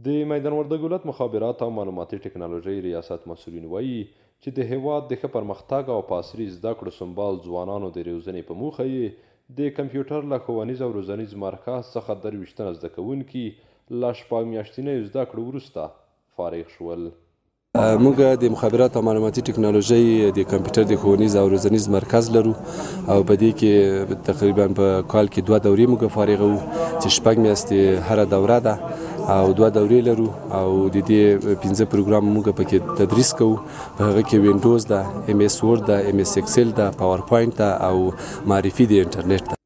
د میدان وردګ ولایت مخابرات او معلوماتي ټکنالوژۍ ریاست مسؤلین وایي چې د هیواد د ښه پرمختګ او په عصري زده کړو سمبال ځوانانو د روزنې په موخه یې د کمپیوټر له ښوونیز او روزنیز مرکز څخه 23 زده کوونکي له 6 میاشتنیو زده کړو وروسته فارغ شول. موږ د مخابرات او معلوماتي ټکنالوژۍ د کمپیوټر د ښوونیز او روزنیز مرکز لرو او په دې کې تقریبا په کال کې 2 دورې موږ فارغ وو چې 6 میاشتې هره دوره ده او 2 دورې لرو او د دې 15 پروګرام موږ پکې تدریس کوو. په هغه کې وینډوز ده، ام اس ورد ده، ام اس ایکسل ده، پاور پوینټ ده او معرفي د انټرنیټ ده.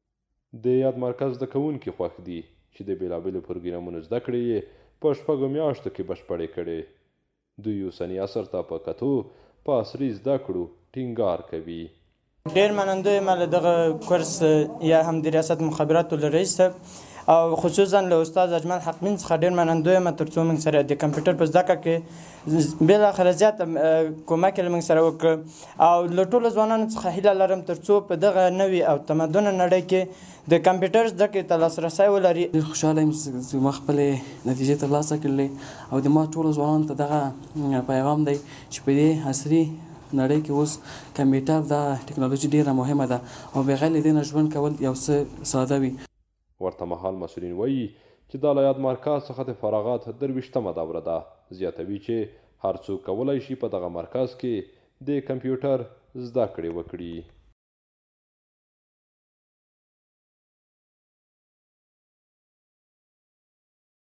د یاد مرکز زده کوونکي خوښ دي چې د بیلابیلو پروګرامونو زده کړې یې په 6 میاشتو کې بشپړې کړې. دوی اوسني عصر ته په کتو په عصري زده کړو ټینګار کوي. ډېر مننده یم له دغه کورس یا هم د ریاست مخابراتو له رئیس او خصوصا له استاد اجمل حقمین څخه ډېر مننده یم تر څو موږ سره د کمپیوټر په زده کړه کې بالاخره زیاته کومک یې موږ سره وکړ او له ټولو ځوانانو څخه هیله لرم تر څو په دغه نوي او تمدنه نړۍ کې د کمپیوټر زده کړې ته لاسرسی ولري. ډېر خوشحاله یم چې ما خپلې نتیجې ترلاسه کړلې او د ما ټولو ځوانانو ته دغه پیغام دی چې په دې عصري نړۍ کې اوس کمپیوټر دا ټکنالوژي ډېره مهمه ده او بغیر له دې نه ژوند کول یو څه ساده وي. ورته مهال مسؤلین وایي چې دا له یاد مرکز څخه د فراغت 23مه دوره ده. زیاتوي چې هر څوک کولی شي په دغه مرکز کې د کمپیوټر زده کړې وکړي.